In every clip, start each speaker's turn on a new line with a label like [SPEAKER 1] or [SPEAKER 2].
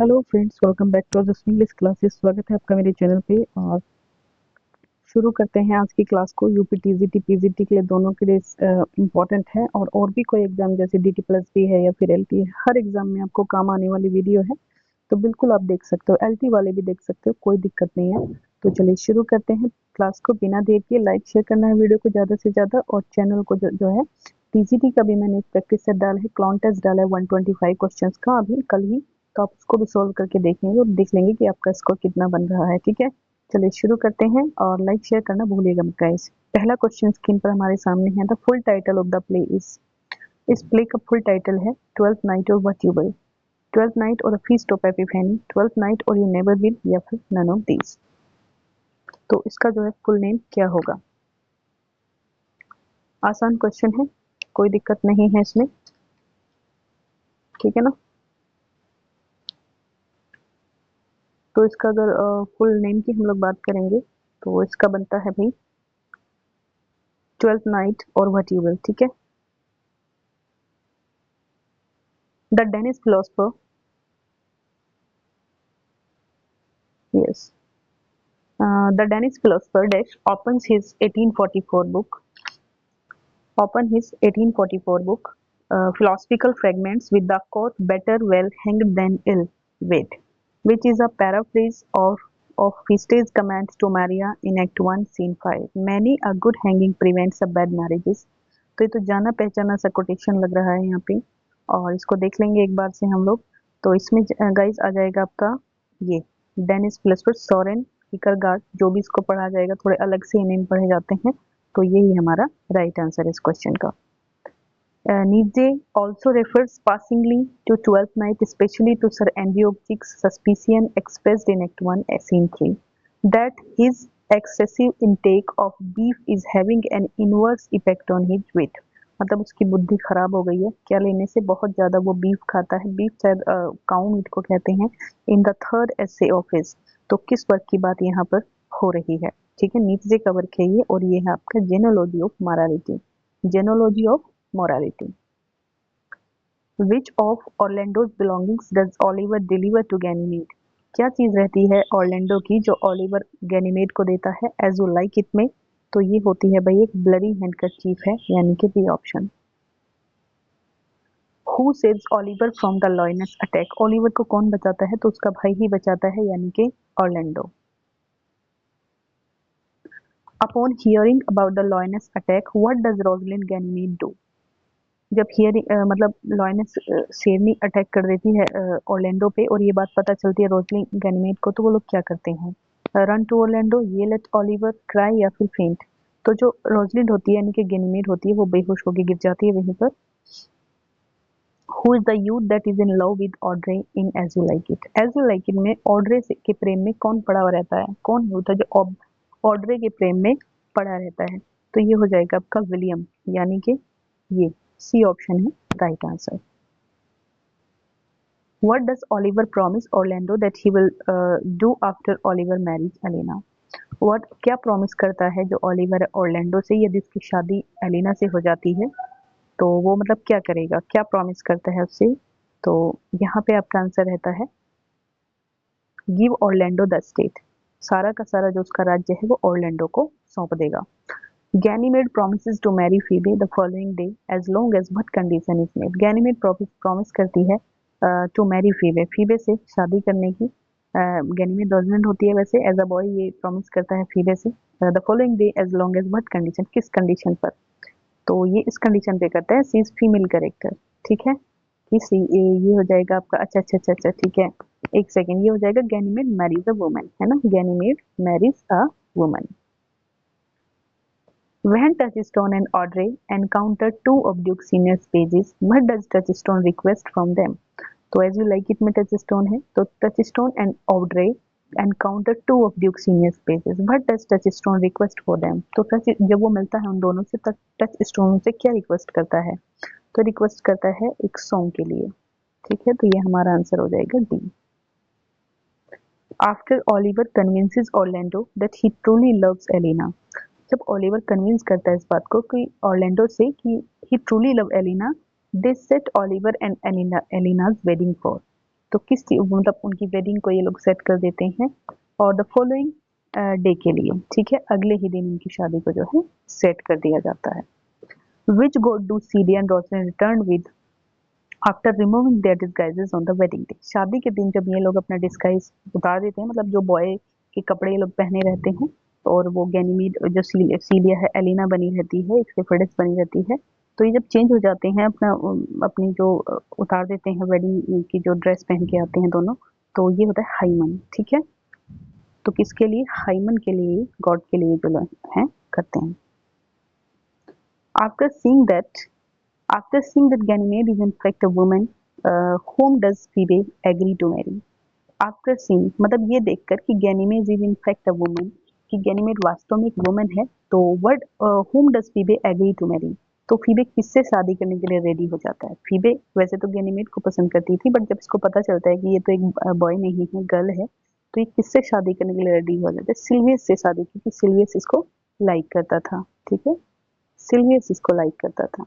[SPEAKER 1] Hello friends, welcome back to the English classes. स्वागत है आपका मेरे चैनल पे। और शुरू करते हैं आज की क्लास को। यूपी टीजीटी पीजीटी के लिए दोनों के लिए इम्पोर्टेंट है। और भी कोई एग्जाम जैसे डीटी प्लस भी है या फिर एलटी है, हर एग्जाम में आपको काम आने वाली वीडियो है। तो बिल्कुल आप देख सकते हो, एलटी वाले भी देख सकते हो, कोई दिक्कत नहीं है। तो चलिए शुरू करते हैं क्लास को। बिना देर के लाइक शेयर करना है वीडियो को ज़्यादा से ज़्यादा। और चैनल को जो है टीजीटी का भी मैंने एक प्रैक्टिस सेट डाला है, क्लॉन टेस्ट डाला है 125 क्वेश्चन का अभी कल ही। तो आप उसको भी सोल्व करके देखेंगे और देख लेंगे कि आपका स्कोर कितना बन रहा है। ठीक है, चलिए शुरू करते हैं और लाइक शेयर करना भूलिएगा मत गाइस। पहला क्वेश्चन स्क्रीन पर हमारे सामने है। The full title of the play इस प्ले का फुल टाइटल है twelfth night of what you will, twelfth night और feast of epiphany, twelfth night और यू नेवर विल, या फिर नन ऑफ दीज। तो इसका जो है फुल नेम क्या होगा? आसान क्वेश्चन है, कोई दिक्कत नहीं है इसमें, ठीक है ना। तो इसका अगर फुल नेम की हम लोग बात करेंगे तो इसका बनता है भाई ट्वेल्थ नाइट और व्हाट यू विल। ठीक है। The Danish philosopher, yes, the Danish philosopher Dash opens his 1844 book, philosophical fragments with the quote "Better well hanged than ill wed," which is a paraphrase of Fieste's command to Maria in Act 1, Scene 5. Many a good hanging prevents a bad marriages. तो ये तो जाना पहचाना सा quotation लग रहा है यहाँ पे, और इसको देख लेंगे एक बार से हम लोग। तो इसमें गाइस आ जाएगा आपका ये डेनिस फिलोसफर सोरेन किकरगार्ड। जो भी इसको पढ़ा जाएगा, थोड़े अलग से नेम पढ़े जाते हैं। तो यही हमारा राइट आंसर है इस क्वेश्चन का। Nietzsche also refers passingly to Twelfth Night, especially to Sir Antiochus' suspicion expressed in Act 1, Scene 3, that his excessive intake of beef is having an inverse effect on his wit. मतलब उसकी बुद्धि खराब हो गई है क्या लेने से, बहुत ज्यादा वो बीफ खाता है। बीफ शायद काउ मीट को कहते हैं। In the third essay of his, तो किस वर्क की बात यहाँ पर हो रही है? ठीक है, नीचे का वर्क है ये, और ये है आपका genealogy of morality, genealogy of morality. Which of Orlando's belongings does Oliver deliver to Ganymede? क्या चीज रहती है ऑर्लैंडो की जो ऑलिवर गैनीमेड को देता है एज यू लाइक इट में? तो ये होती है भाई एक ब्लरी हैंडकरचीफ है, यानी कि B option. Who saves Oliver from the lioness attack? Oliver को कौन बचाता है? तो उसका भाई ही बचाता है, यानी कि Orlando. Upon hearing about the lioness attack, what does Rosalind Ganymede do? जब मतलब लॉयनेस शेरनी अटैक कर देती है ऑर्लैंडो पे, और ये बात पता चलती है रोजलिन गैनीमेड को, तो वो लोग क्या करते हैं? रन टू ऑर्लैंडो, ये लेट ऑलिवर, क्राई, या फिर फेंट? तो जो रोजलिन होती है यानी कि गैनीमेड होती है, वो बेहोश होकर गिर जाती है वहीं पर। Who is the youth that is in love with Audrey in as you like it? As you like it में ऑड्रे के प्रेम में कौन पड़ा हुआ रहता है? कौन होता है जो ऑड्रे के प्रेम में पड़ा रहता है? तो ये हो जाएगा आपका विलियम, यानी कि ये सी ऑप्शन है right answer. What does Oliver promise Orlando that he will do after Oliver marries Elena? What क्या प्रॉमिस करता है जो ऑलिवर ऑर्लैंडो से यदि उसकी शादी एलिना से हो जाती है? तो वो मतलब क्या करेगा, क्या प्रॉमिस करता है उससे? तो यहाँ पे आपका आंसर रहता है गिव ऑर्लैंडो द स्टेट। सारा का सारा जो उसका राज्य है वो ऑर्लैंडो को सौंप देगा। Ganymede promises to marry Phoebe the following day as long as what condition is made? Ganymede promise करती है to marry Phoebe, Phoebe से शादी करने की। Ganymede डोमिनेंट होती है वैसे, एज अ बॉय ये प्रॉमिस करता है Phoebe से the following day as long as what condition, किस कंडीशन पर? तो ये इस कंडीशन पे करता है सी इज फीमेल करेक्टर। ठीक है, कि सी ये हो जाएगा आपका, अच्छा अच्छा अच्छा अच्छा ठीक है, एक सेकेंड, ये हो जाएगा Ganymede मैरीज अ वुमन, है ना, Ganymede Mary's a woman. When Touchstone and Audrey encounter two of Duke Senior's pages, what does Touchstone request from them? तो as you like it में Touchstone है, तो Touchstone and Audrey encounter two of Duke Senior's pages. What does Touchstone request for them? तो जब वो मिलता है उन दोनों से, Touchstone से क्या रिक्वेस्ट करता है? तो रिक्वेस्ट करता है एक सॉन्ग के लिए। ठीक है, तो ये हमारा आंसर हो जाएगा D. After Oliver convinces Orlando that he truly loves Elena, जब ओलिवर कन्विंस करता है इस बात को कि ऑर्लैंडो से कि he truly love Elena, they set Oliver and Elena's wedding for. तो किस मतलब उनकी वेडिंग को ये लोग सेट कर देते हैं और द फॉलोइंग डे के लिए, ठीक है, अगले ही दिन उनकी शादी को जो है सेट कर दिया जाता है। Which god do Celia and Rosalind return with after removing their disguises on the wedding day. शादी के दिन जब ये लोग अपना डिस्गाइज उतार देते हैं, मतलब जो बॉय के कपड़े ये लोग पहने रहते हैं, और वो गैनीमीड जो सीलिया है एलिना बनी रहती है, एक सेफर्डिस बनी रहती है, तो ये जब चेंज हो जाते हैं अपनी जो उतार देते हैं वेडिंग की जो ड्रेस पहन के आते हैं दोनों, तो ये होता है हाइमन, ठीक है। तो किसके लिए? हाइमन के लिए, गॉड के लिए जो है करते हैं। After seeing that After seeing that Ganymede is in fact a woman, whom does Phoebe agree to marry? After seeing मतलब ये देखकर कि Ganymede is in fact a woman, कि Ganymede वास्तव में एक woman है, तो what whom does Phoebe agree to marry? तो फीबे किससे शादी करने के लिए रेडी हो जाता है? फीबे वैसे तो गैनीमेड को पसंद करती थी, बट जब इसको पता चलता है कि ये तो एक बॉय नहीं है, गर्ल है, तो ये किससे शादी करने के लिए रेडी हो जाता है? सिल्वियस से शादी, क्योंकि सिल्वियस इसको लाइक करता था, ठीक है, सिल्वियस इसको लाइक करता था।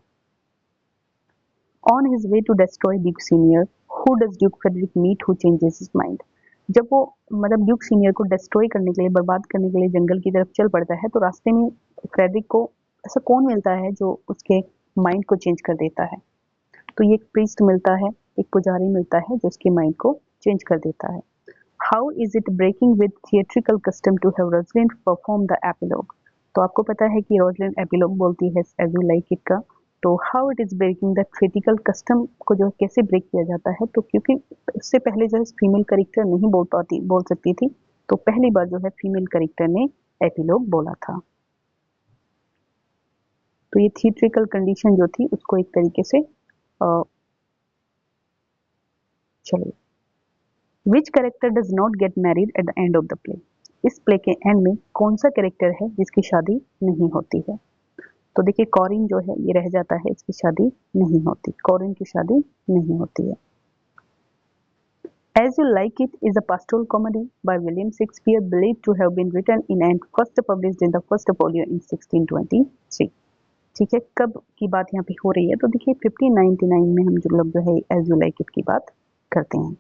[SPEAKER 1] On his way to destroy Duke Senior, who does Duke Frederick meet who changes his mind? जब वो मतलब ड्यूक सीनियर को डिस्ट्रॉय करने के लिए, बर्बाद करने के लिए जंगल की तरफ चल पड़ता है, तो रास्ते में फ्रेडरिक को ऐसा कौन मिलता है जो उसके माइंड को चेंज कर देता है? तो ये एक प्रीस्ट मिलता है, एक पुजारी मिलता है जो उसके माइंड को चेंज कर देता है। How is it breaking with theatrical custom to have Rosalind perform the epilogue? तो आपको पता है कि रोजलिंड एपिलॉग बोलती है एज यू लाइक इट का, तो how it is breaking the theatrical custom को जो कैसे ब्रेक किया जाता है? तो क्योंकि उससे पहले जो है फीमेल कैरेक्टर नहीं बोल सकती थी, तो पहली बार जो है फीमेल कैरेक्टर ने एपिलॉग बोला था। तो ये थिएट्रिकल कंडीशन जो थी उसको एक तरीके से चलिए, विच character does not get married at the end of the play? इस प्ले के एंड में कौन सा कैरेक्टर है जिसकी शादी नहीं होती है? तो देखिए कॉरिन जो है ये रह जाता है, इसकी शादी नहीं होती, कॉरिन की शादी नहीं होती है। As You Like It is a pastoral comedy by William Shakespeare believed to have been written in and first published in the first folio in 1623। ठीक है, कब की बात यहाँ पे हो रही है? तो देखिए 1599 में हम जो लोग जो है As You Like It की बात करते हैं।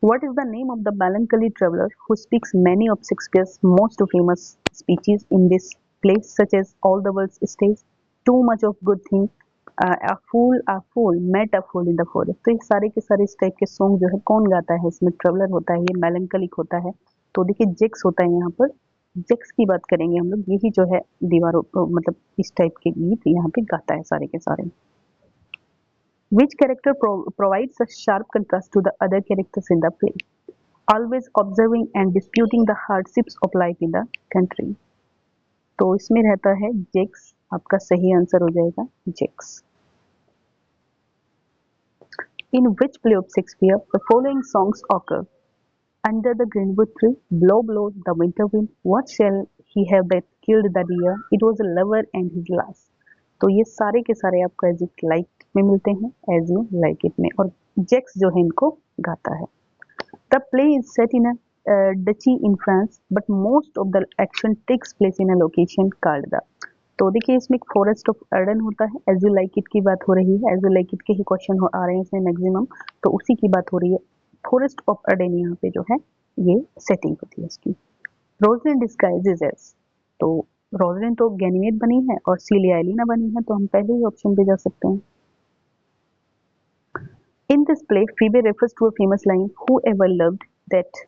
[SPEAKER 1] What is the name of the melancholy traveler who speaks many of Shakespeare's most famous speeches in this play, such as All the World Stays, Too Much of Good Thing, A Fool Met a Fool in the Forest? तो ये सारे के सारे इस type के song जो है कौन गाता है? इसमें ट्रेवलर होता है, ये मेलंकलिक होता है, तो देखिए जेक्स होता है यहाँ पर, जेक्स की बात करेंगे हम लोग, यही जो है दीवारों मतलब इस टाइप के गीत यहाँ पे गाता है सारे के सारे। Which character provides a sharp contrast to the other characters in the play, always observing and disputing the hardships of life in the country? तो इसमें रहता है जेक्स, आपका सही आंसर हो जाएगा जेक्स। In which play of Shakespeare the following songs occur? Under the greenwood tree, blow, blow the winter wind, what shall he have that killed the deer? It was a lover and his lass। तो ये सारे के सारे आपको as it like में मिलते हैं, as you like it में, और जेक्स जो है इनको गाता है। The play is set in a duchy in France, but most of the action takes place in a location called the. तो देखिए इसमें एक फॉरेस्ट ऑफ अर्डन होता है, एज यू लाइक इट की बात हो रही है, एज यू लाइक इट के ही क्वेश्चन आ रहे हैं इसमें मैक्सिमम, तो उसी की बात हो रही है। फॉरेस्ट ऑफ अर्डन यहाँ पे जो है ये सेटिंग होती है इसकी। रोजलिन डिस्गाइजेज एज, तो रोजलिन तो गैनीमेड बनी है और सीलिया एलिना बनी है, तो हम पहले ही ऑप्शन पे जा सकते हैं। In this play, Phoebe refers to a famous line, "Whoever loved that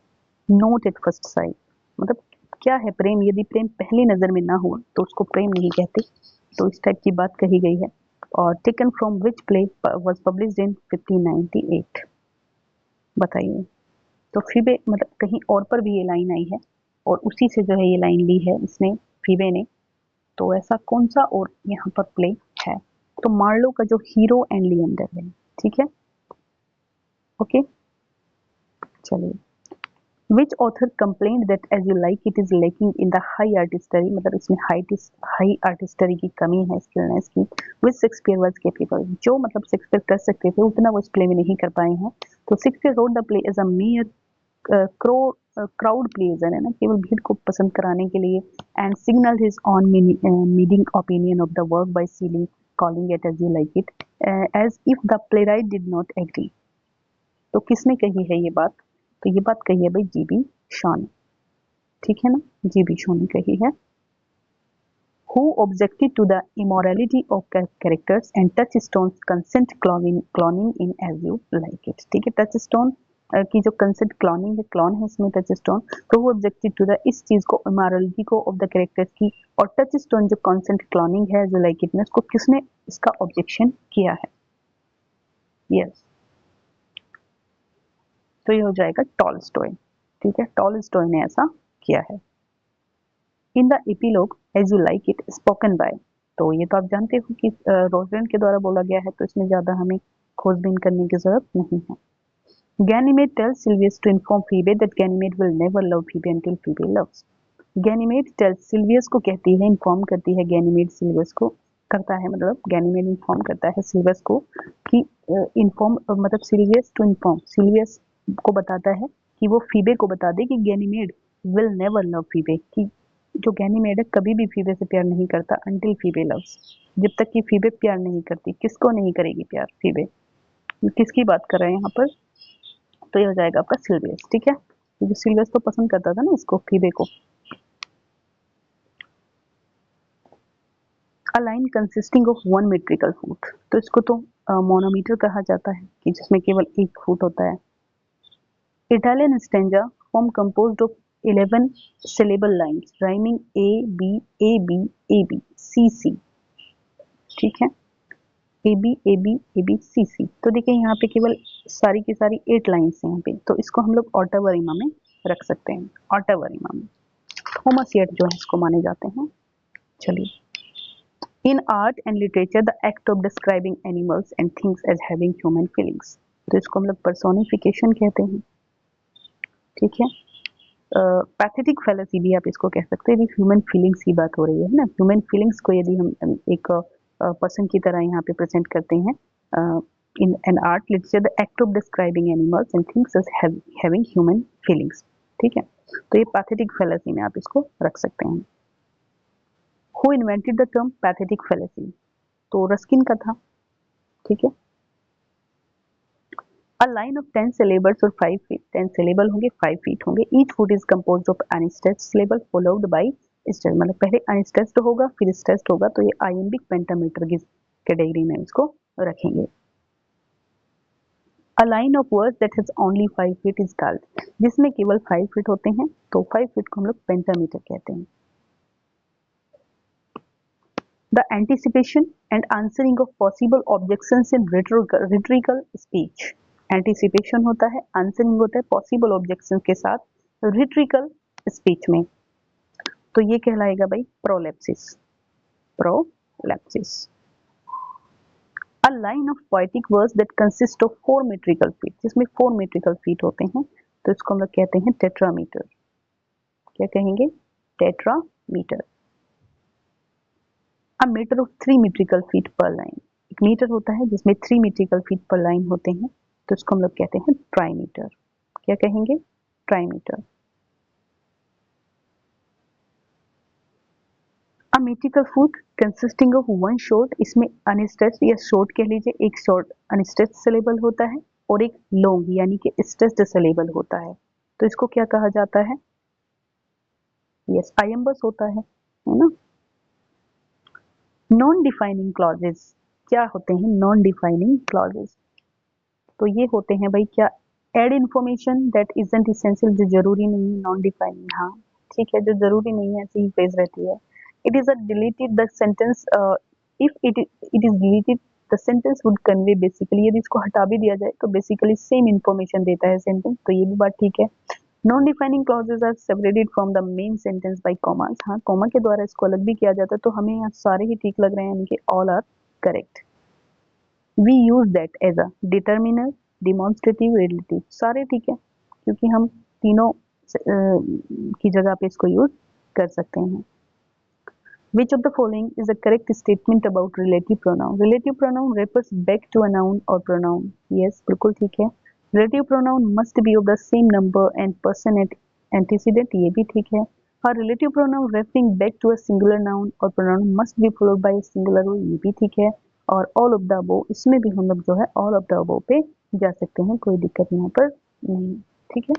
[SPEAKER 1] not at first sight"। मतलब क्या है प्रेम? यदि प्रेम पहली नजर में ना हुआ तो उसको प्रेम नहीं कहते, तो इस टाइप की बात कही गई है। और taken from which play was published in 1598? बताइए। तो फीबे मतलब कहीं और पर भी ये लाइन आई है और उसी से जो है ये लाइन ली है इसने, फीबे ने, तो ऐसा कौन सा और यहाँ पर प्ले है? तो मार्लो का जो हीरो एंड लिएंडर है, ठीक है, ओके, चलिए। Which author complained that As You Like It is lacking in the high artistry, मतलब इसमें हाई आर्टिस्टरी की कमी है, स्किलनेस की, which Shakespeare was capable, जो मतलब शेक्सपियर कर सकते थे उतना वो इस प्ले में नहीं कर पाए हैं। तो Shakespeare wrote the play as a mere crowd pleaser, है ना, केवल भीड़ को पसंद कराने के लिए, and signal his own meaning opinion of the work by silly calling it as you like it, as if the playwright did not agree. तो किसने कही है ये बात? तो ये बात कही है भाई जीबी शॉ ने, ठीक है ना, जीबी शॉ ने कही है. Who objected to the immorality of characters and Touchstone's consent cloning in As You Like It. ठीक है, Touchstone की जो कंसेंट क्लॉनिंग है, क्लॉन है इसमें टचस्टोन, तो वो ऑब्जेक्टेड टू द इस चीज को, इमोरलिटी को ऑफ द कैरेक्टर्स की, और टचस्टोन जो कंसेंट क्लॉनिंग है जो लाइक इट में, उसको किसने इसका ऑब्जेक्शन किया है? यस, तो ये हो जाएगा टॉलस्टॉय. ठीक है, टॉलस्टॉय ने ऐसा किया है. In the epilogue as you like it spoken by, तो ये तो आप जानते हो कि रोजलिंड के द्वारा बोला गया है, तो इसमें ज्यादा हमें खोजबीन करने की जरूरत नहीं है. Ganymede tells Sylvius to inform Phoebe that Ganymede will never love Phoebe until Phoebe loves. Ganymede tells Sylvius को कहती है, इन्फॉर्म करती है Ganymede Sylvius को, करता है मतलब Ganymede इन्फॉर्म करता है Sylvius को कि इन्फॉर्म मतलब Sylvius to inform, Sylvius को बताता है कि वो Phoebe को बता दे कि Ganymede will never love Phoebe, कि जो Ganymede है कभी भी Phoebe से प्यार नहीं करता until Phoebe loves, जब तक कि Phoebe प्यार नहीं करती. किसको नहीं करेगी प्यार Phoebe? किसकी बात कर रहे हैं यहाँ पर? तो ये हो जाएगा आपका सिल्वियस. ठीक है, क्योंकि सिल्वियस तो पसंद करता था ना इसको, फीबे को. A line consisting of one metrical foot, तो इसको तो मोनोमीटर कहा जाता है, कि जिसमें केवल एक फुट होता है. Italian stanza form composed of 11 syllable lines rhyming A B A B A B C C. ठीक है, A B A B A B C C. तो देखिए यहाँ पे केवल सारी की सारी 8 लाइन्स हैं यहाँ पे, तो इसको हम लोग ऑटोवरिमा में रख सकते हैं. ऑटोवरिमा में थॉमस येट जो है इसको माने जाते हैं. चलिए, in art and literature the act of describing animals and things as having human feelings, तो इसको हम लोग पर्सोनिफिकेशन कहते हैं. ठीक है, पैथेटिक फैलेसी भी आप इसको कह सकते हैं. ह्यूमन फीलिंग्स की बात हो रही है ना, ह्यूमन फीलिंग्स को यदि हम एक पर्सन की तरह यहाँ पे प्रेजेंट करते हैं, in an art literature the act of describing animals and things as having human feelings. ठीक है, तो ये पैथेटिक फैलेसी में आप इसको रख सकते हैं. Who invented the term pathetic fallacy, तो रस्किन का था. ठीक है, A line of 10 syllables or 5 feet, 10 syllable होंगे, 5 feet होंगे. Each foot is composed of unstressed syllable followed by stressed, मतलब पहले unstressed होगा फिर stressed होगा, तो ये iambic pentameter की कैटेगरी में इसको रखेंगे. A line of words that has only 5 feet is called, जिसमें केवल 5 feet होते हैं, तो 5 feet को हम लोग पेंटामीटर कहते हैं. The anticipation and answering of possible objections in rhetorical speech. Anticipation होता है, आंसरिंग होता है पॉसिबल ऑब्जेक्शन के साथ रिट्रिकल स्पीच में, तो ये कहलाएगा भाई prolepsis. Prolepsis. A line of poetic verse that consist of 4 metrical feet, जिसमें 4 मेट्रिकल फीट होते हैं, तो इसको हम लोग कहते हैं टेट्रामीटर. क्या कहेंगे? Tetrameter. A metre of 3 metrical feet per line, एक मीटर होता है जिसमें 3 मेट्रिकल फीट पर लाइन होते हैं, तो इसको हम लोग कहते हैं ट्राईमीटर. क्या कहेंगे? Trimeter. A metrical foot consisting of one short, इसमें अनस्ट्रेस्ड या शॉर्ट कह लीजिए, एक शॉर्ट अनस्ट्रेस्ड सिलेबल होता है और एक लॉन्ग यानी कि स्ट्रेस्ड सिलेबल होता है, तो इसको क्या कहा जाता है? यस, आयम्बस होता है ना. नॉन डिफाइनिंग क्लॉजेस क्या होते हैं? नॉन डिफाइनिंग क्लॉजेस, तो ये होते हैं भाई क्या? Add information that isn't essential, जो जरूरी नहीं है. नॉन डिफाइनिंग, हाँ ठीक है, जो जरूरी नहीं है ऐसी ही फ्रेज रहती है. It is a deleted the sentence, if it is deleted the sentence would convey basically, यदि इसको हटा भी दिया जाए तो बेसिकली सेम इन्फॉर्मेशन देता है सेंटेंस, तो ये भी बात ठीक है. Non defining clauses are separated from the main sentence by commas, हाँ कॉमा के द्वारा इसको अलग भी किया जाता है, तो हमें यहाँ सारे ही ठीक लग रहे हैं, इनके all are correct. We use that as a determiner, demonstrative, relative, सारे ठीक है, क्योंकि हम तीनों की जगह पे इसको यूज कर सकते हैं. Which of the following is a correct statement about relative pronoun? Relative pronoun refers back to a noun or pronoun. Yes, बिल्कुल ठीक है. Relative pronoun must be of the same number and person at antecedent. ये भी ठीक है. A relative pronoun referring back to a singular noun or pronoun must be followed by a singular rule. ये भी ठीक है. और ऑल ऑफ द अबोव, इसमें भी हम लोग जो है ऑल ऑफ द अबोव पे जा सकते हैं, कोई दिक्कत यहाँ पर नहीं। ठीक है,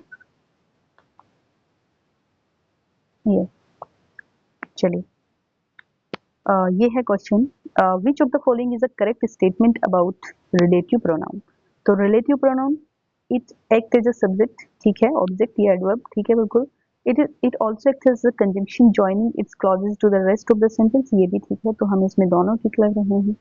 [SPEAKER 1] ये चलिए ये है question, which of the following is a correct statement about relative pronoun. तो relative pronoun it act as a subject, ठीक है, ऑब्जेक्ट या एडवर्ब, ठीक है बिल्कुल। It also act as a conjunction joining its clauses to the rest of the sentence, ये भी ठीक है, तो हम इसमें दोनों ठीक लग रहे हैं।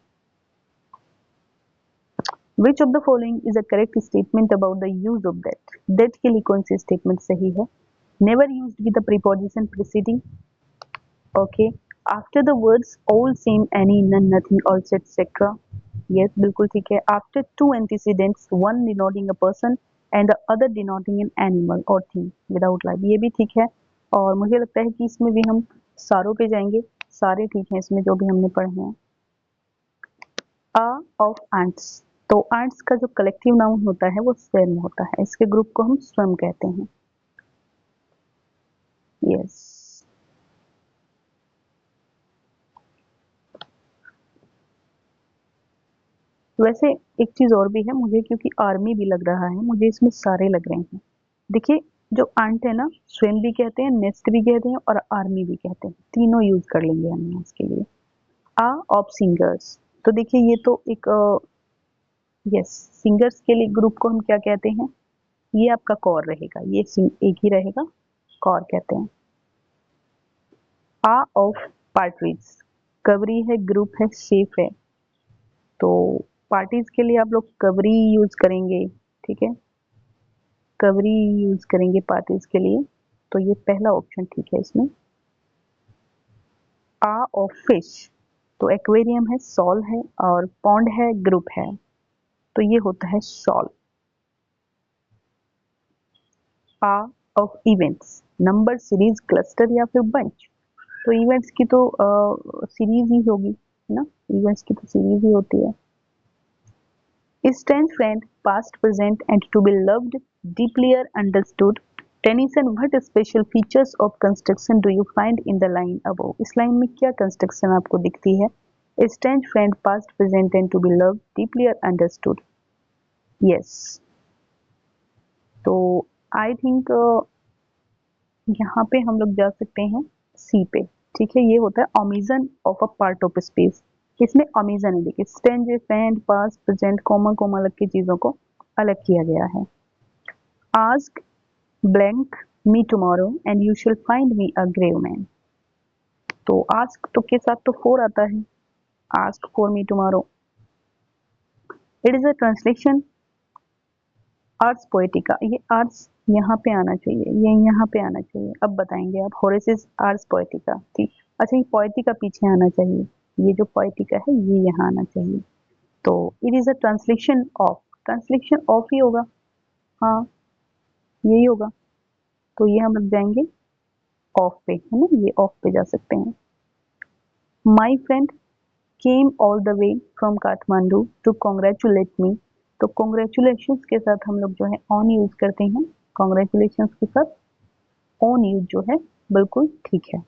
[SPEAKER 1] Which of the following is a correct statement about the use of that. That के लिए कौन सी स्टेटमेंट सही है? Never used with the preposition preceding, okay, after the words all, some, any, none, nothing, also, etcetera, yes बिल्कुल ठीक है। After two antecedents, one denoting a person and the other denoting an animal or thing without life, ये भी ठीक है। और मुझे लगता है कि इसमें भी हम सारों पे जाएंगे, सारे ठीक हैं इसमें जो भी हमने पढ़े हैं। अ ऑफ एंट्स, तो एंट्स का जो कलेक्टिव नाउन होता है वो स्वर्म होता है, इसके ग्रुप को हम स्वर्म कहते हैं। यस, वैसे एक चीज और भी है मुझे, क्योंकि आर्मी भी लग रहा है, मुझे इसमें सारे लग रहे हैं। देखिए, जो आंट है ना, स्वेम भी कहते हैं, नेस्ट भी कहते हैं और आर्मी भी कहते हैं, तीनों यूज कर लेंगे हम यहाँ इसके लिए। आ ऑफ सिंगर्स, तो देखिए ये तो एक यस, सिंगर्स के लिए ग्रुप को हम क्या कहते हैं? ये आपका कॉर रहेगा, ये एक ही रहेगा, कॉर कहते हैं। आ ऑफ पार्टरीज, कवरी है, ग्रुप है, शेप है, तो पार्टीज के लिए आप लोग कवरी यूज करेंगे, ठीक है, कवरी यूज करेंगे पार्टीज के लिए, तो ये पहला ऑप्शन ठीक है इसमें। आ ऑफ फिश, तो एक्वेरियम है, सॉल है और पॉन्ड है, ग्रुप है, तो ये होता है सॉल। A of events, number, series, cluster या फिर बंच, तो इवेंट्स की तो सीरीज ही होगी, है ना, इवेंट्स की तो सीरीज ही होती है। Strange friend, past, present, and to be loved, deeply understood. Tennyson, what special features of construction do you find in the line above? इस लाइन में क्या कंस्ट्रक्शन आपको दिखती है? Strange friend, past, present, and to be loved, deeply understood. Yes. तो I think यहाँ पे हम लोग जा सकते हैं सी पे, ठीक है, ये होता है omission of a part of space. इसमें ओमिजन है, देखिए strange, friend, past, present, comma comma लग के चीजों को अलग किया गया है। Ask blank me tomorrow and you shall find me a grave man, तो आस्क तो के साथ तो फोर आता है, ask for me tomorrow. It is a translation arts poetica, ये आर्ट्स यहाँ पे आना चाहिए, ये यहाँ पे आना चाहिए, अब बताएंगे आप, होरेसिस आर्ट्स पोएटिका, ठीक, अच्छा ये पोएटिका पीछे आना चाहिए, ये जो पोएटिका है ये यहाँ आना चाहिए, तो it is a translation of ही होगा, हाँ यही होगा, तो ये हम लग जाएंगे ऑफ पे, है ना, ये ऑफ पे जा सकते हैं। My friend came all the way from Kathmandu to congratulate me, तो कॉन्ग्रेचुलेशन के साथ हम लोग जो है ऑन यूज करते हैं, कॉन्ग्रेचुलेशन के साथ ऑन यूज जो है बिल्कुल ठीक है।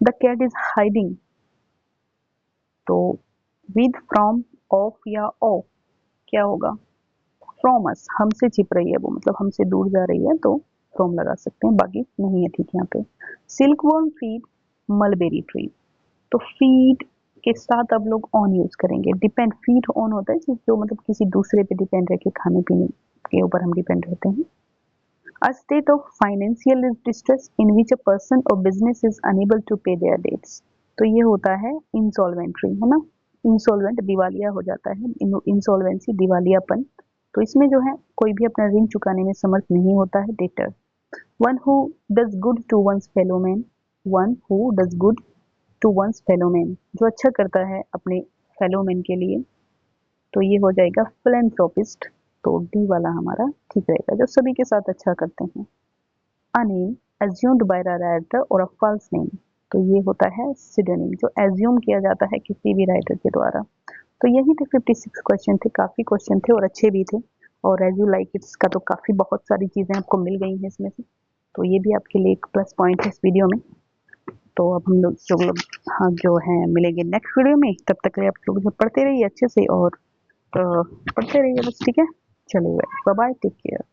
[SPEAKER 1] द कैट इज हाइडिंग, तो विद, फ्रॉम, ऑफ या ऑफ क्या होगा? फ्रॉम अस, हमसे छिप रही है वो, मतलब हमसे दूर जा रही है, तो फ्रॉम लगा सकते हैं, बाकी नहीं है ठीक यहाँ पे। Silk worm feed mulberry tree, तो फीड के साथ अब लोग ऑन यूज करेंगे, डिपेंड, फीड ऑन होता है जो मतलब किसी दूसरे पे डिपेंड रह के, खाने पीने के ऊपर हम डिपेंड रहते हैं। A state of financial distress in which a person or business is unable to pay their debts, तो ये होता है इंसॉल्वेंट्री, है ना, इंसॉल्वेंट दिवालिया हो जाता है, इंसॉल्वेंसी दिवालियापन, तो इसमें जो है कोई भी अपना ऋण चुकाने में समर्थ नहीं होता है, डेटर। One who does good to one's fellow man, one who does good to one's fellow man, जो अच्छा करता है अपने फेलो मैन के लिए, तो ये हो जाएगा फिलेंथ्रोपिस्ट, तो डी वाला हमारा ठीक रहेगा, जो सभी के साथ अच्छा करते हैं। A name assumed by the writer और अ फॉल्स नेम, तो ये होता है सिडोनिम, जो एज्यूम किया जाता है किसी भी राइटर के द्वारा। तो यही थे 56 क्वेश्चन थे, काफी क्वेश्चन थे और अच्छे भी थे, और एज यू लाइक इट्स का तो काफी बहुत सारी चीजें आपको मिल गई हैं इसमें से, तो ये भी आपके लिए एक प्लस पॉइंट है इस वीडियो में। तो अब हम लोग जो लोग हाँ जो हैं मिलेंगे नेक्स्ट वीडियो में, तब तक के लिए आप लोग पढ़ते रहिए अच्छे से और पढ़ते रहिए बस, ठीक है। चलिए बाय बाय, टेक केयर।